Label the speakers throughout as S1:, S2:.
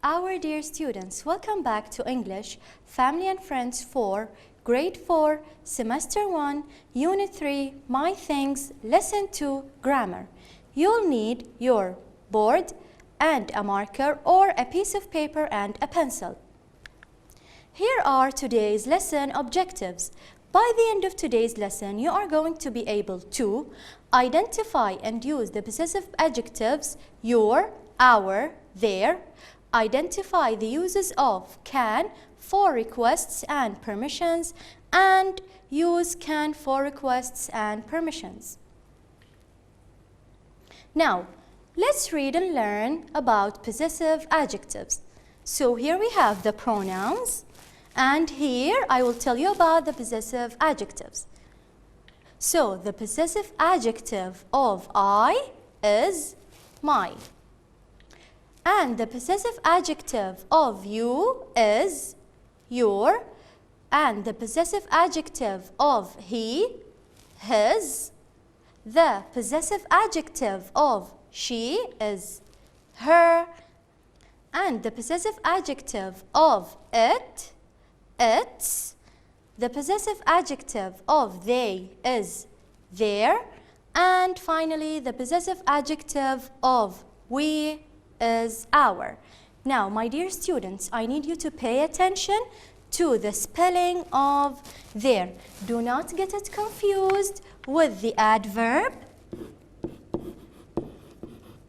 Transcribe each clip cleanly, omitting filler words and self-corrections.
S1: Our dear students, welcome back to English, Family and Friends 4, Grade 4, Semester 1, Unit 3, My Things, Lesson 2, Grammar. You'll need your board and a marker or a piece of paper and a pencil. Here are today's lesson objectives. By the end of today's lesson, you are going to be able to identify and use the possessive adjectives your, our, their. Identify the uses of can for requests and permissions, and use can for requests and permissions. Now, let's read and learn about possessive adjectives. So here we have the pronouns, and here I will tell you about the possessive adjectives. So the possessive adjective of I is my. And the possessive adjective of you is your. And the possessive adjective of he, his. The possessive adjective of she is her. And the possessive adjective of it, its. The possessive adjective of they is their. And finally, the possessive adjective of we is our. Now, my dear students, I need you to pay attention to the spelling of there. Do not get it confused with the adverb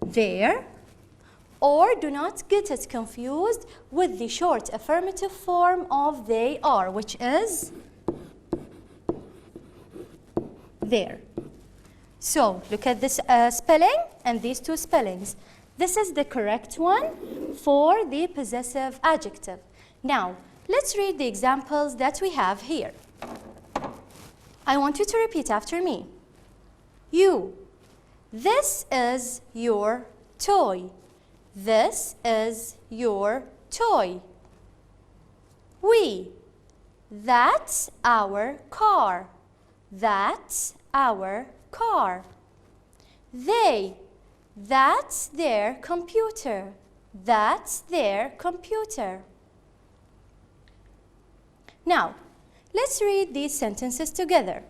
S1: there, or do not get it confused with the short affirmative form of they are, which is there. So, look at this spelling and these two spellings. This is the correct one for the possessive adjective. Now, let's read the examples that we have here. I want you to repeat after me. You. This is your toy. This is your toy. We. That's our car. That's our car. They. That's their computer. That's their computer. Now, let's read these sentences together.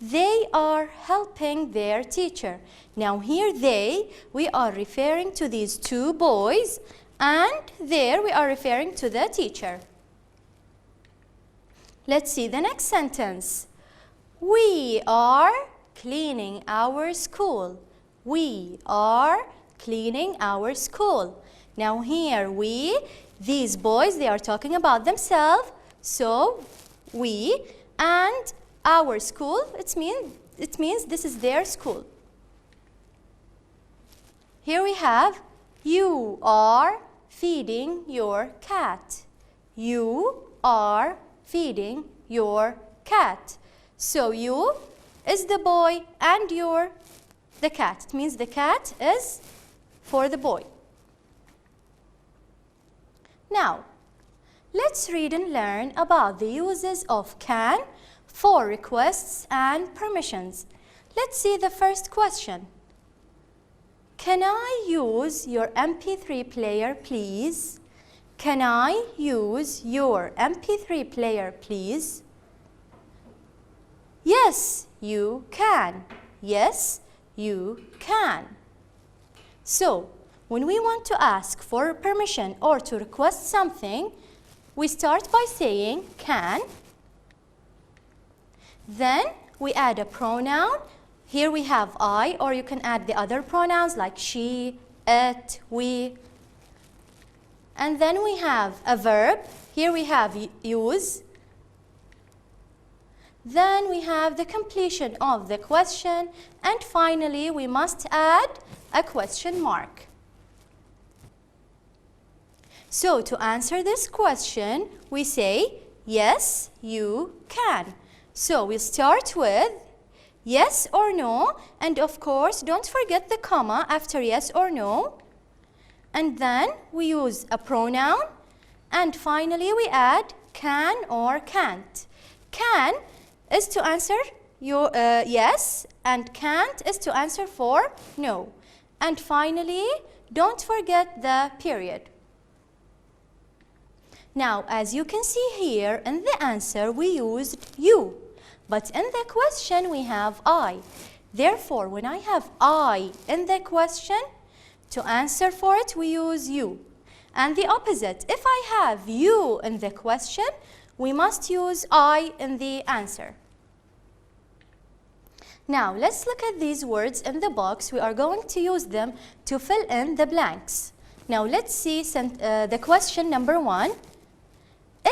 S1: They are helping their teacher. Now here they, we are referring to these two boys, and there we are referring to the teacher. Let's see the next sentence. We are cleaning our school. We are cleaning our school. Now here we, these boys, they are talking about themselves. So we and our school, it means this is their school. Here we have, you are feeding your cat. You are feeding your cat. So you is the boy and you're the cat. It means the cat is for the boy. Now, let's read and learn about the uses of can for requests and permissions. Let's see the first question. Can I use your MP3 player, please? Can I use your MP3 player, please? Yes, you can. Yes, you can. So, when we want to ask for permission or to request something, we start by saying can. Then we add a pronoun. Here we have I, or you can add the other pronouns like she, it, we. And then we have a verb. Here we have use. Then we have the completion of the question, and finally we must add a question mark. So to answer this question, we say, yes, you can. So we'll start with yes or no, and of course don't forget the comma after yes or no. And then we use a pronoun, and finally we add can or can't. Can is to answer your yes, and can't is to answer for no. And finally, don't forget the period. Now, as you can see here, in the answer we used you, but in the question we have I. Therefore, when I have I in the question, to answer for it we use you. And the opposite, if I have you in the question, we must use I in the answer. Now, let's look at these words in the box. We are going to use them to fill in the blanks. Now, let's see the question number 1.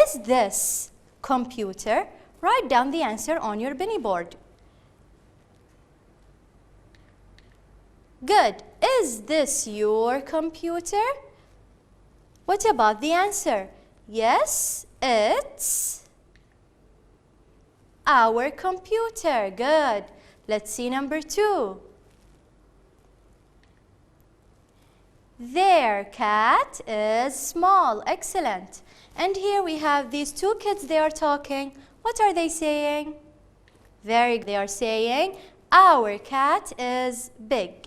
S1: Is this computer? Write down the answer on your Benny board. Good. Is this your computer? What about the answer? Yes, it's our computer. Good. Let's see number 2. Their cat is small. Excellent. And here we have these two kids, they are talking. What are they saying? Very good. They are saying, our cat is big.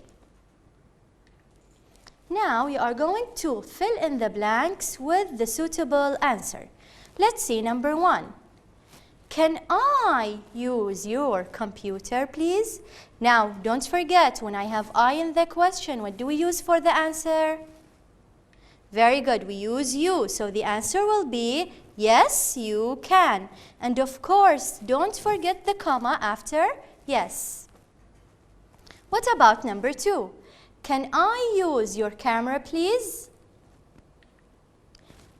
S1: Now we are going to fill in the blanks with the suitable answer. Let's see number 1. Can I use your computer, please? Now, don't forget, when I have I in the question, what do we use for the answer? Very good, we use you. So the answer will be, yes, you can. And of course, don't forget the comma after yes. What about number 2? Can I use your camera, please?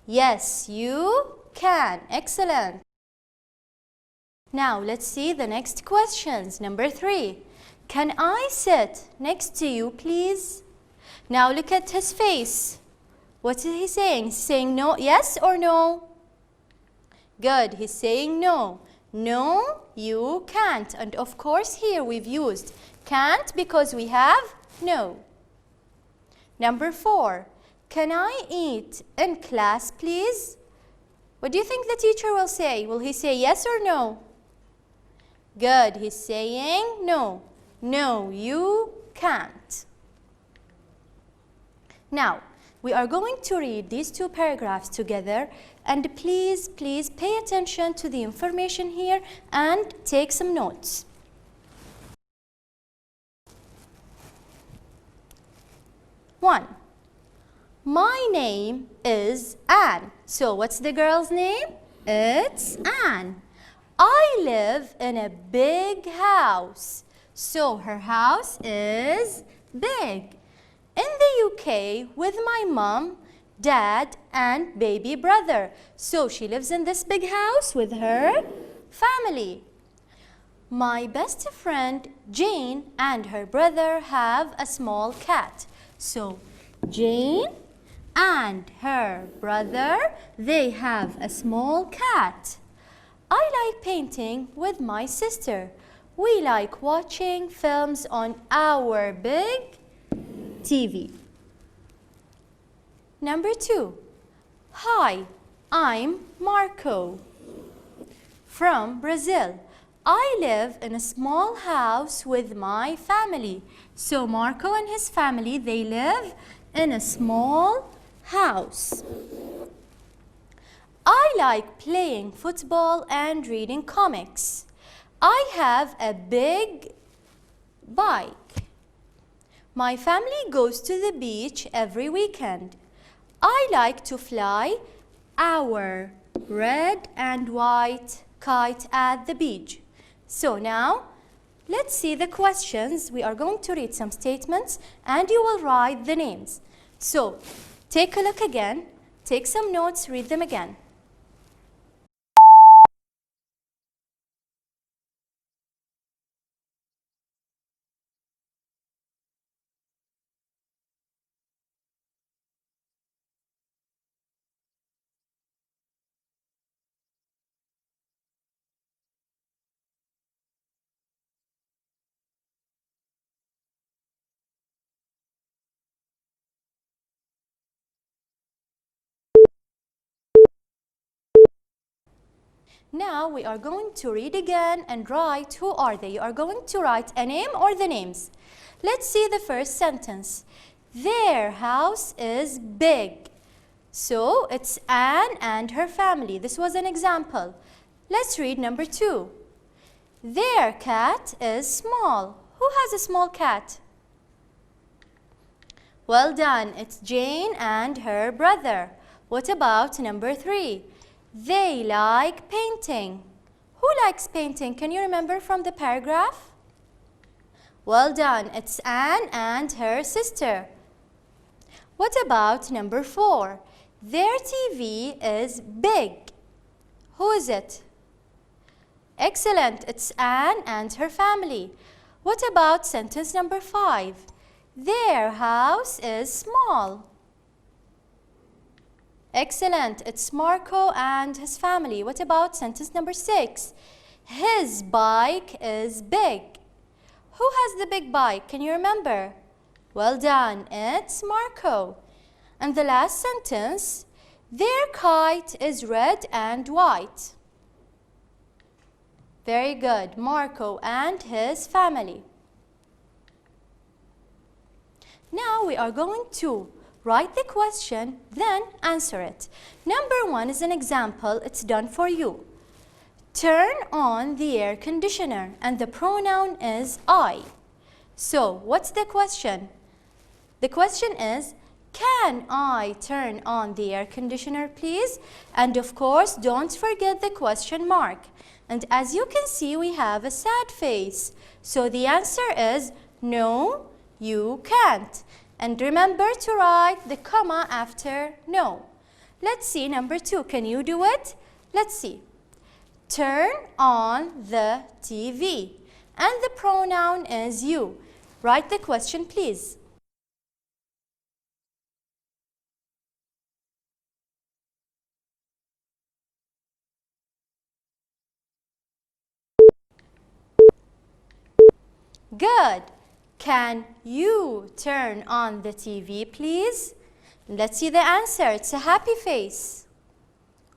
S1: Yes, you can. Excellent. Now, let's see the next questions. Number 3. Can I sit next to you, please? Now, look at his face. What is he saying? He's saying no, yes or no? Good, he's saying no. No, you can't. And of course, here we've used can't because we have no. Number 4. Can I eat in class, please? What do you think the teacher will say? Will he say yes or no? Good, he's saying no. No, you can't. Now, we are going to read these two paragraphs together, and please pay attention to the information here and take some notes. One, my name is Anne. So what's the girl's name? It's Anne. I live in a big house. So her house is big. In the UK with my mom, dad, and baby brother. So she lives in this big house with her family. My best friend Jane and her brother have a small cat. So Jane and her brother, they have a small cat. I like painting with my sister. We like watching films on our big TV. Number 2. Hi, I'm Marco from Brazil. I live in a small house with my family. So Marco and his family, they live in a small house. I like playing football and reading comics. I have a big bike. My family goes to the beach every weekend. I like to fly our red and white kite at the beach. So now, let's see the questions. We are going to read some statements and you will write the names. So, take a look again, take some notes, read them again. Now we are going to read again and write who are they. You are going to write a name or the names. Let's see the first sentence. Their house is big. So it's Anne and her family. This was an example. Let's read number 2. Their cat is small. Who has a small cat? Well done. It's Jane and her brother. What about number 3? They like painting. Who likes painting? Can you remember from the paragraph? Well done. It's Anne and her sister. What about number 4? Their TV is big. Who is it? Excellent. It's Anne and her family. What about sentence number 5? Their house is small. Excellent. It's Marco and his family. What about sentence number 6? His bike is big. Who has the big bike? Can you remember? Well done. It's Marco. And the last sentence, their kite is red and white. Very good. Marco and his family. Now we are going to write the question, then answer it. Number 1 is an example. It's done for you. Turn on the air conditioner, and the pronoun is I. So, what's the question? The question is, can I turn on the air conditioner, please? And of course, don't forget the question mark. And as you can see, we have a sad face. So the answer is no, you can't. And remember to write the comma after no. Let's see number 2. Can you do it? Let's see. Turn on the TV. And the pronoun is you. Write the question, please. Good. Can you turn on the TV, please? Let's see the answer. It's a happy face.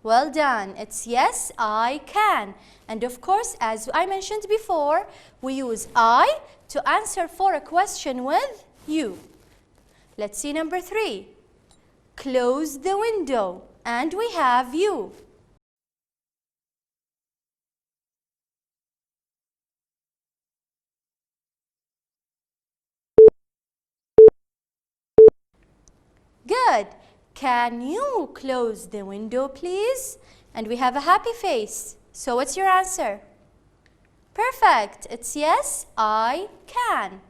S1: Well done. It's yes, I can. And of course, as I mentioned before, we use I to answer for a question with you. Let's see number 3. Close the window. And we have you. Good. Can you close the window, please? And we have a happy face. So what's your answer? Perfect. It's yes, I can.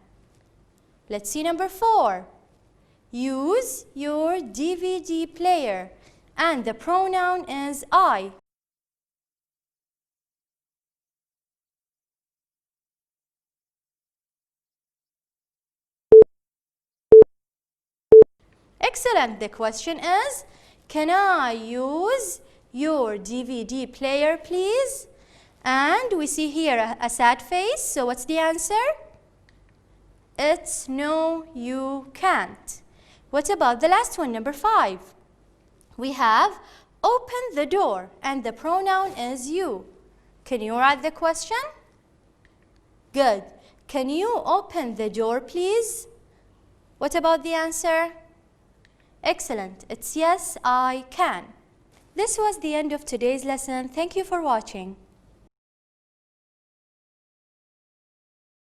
S1: Let's see number 4. Use your DVD player. And the pronoun is I. Excellent. The question is, can I use your DVD player, please? And we see here a sad face. So what's the answer? It's no, you can't. What about the last one, number 5? We have open the door, and the pronoun is you. Can you write the question? Good. Can you open the door, please? What about the answer? Excellent. It's yes, I can. This was the end of today's lesson. Thank you for watching.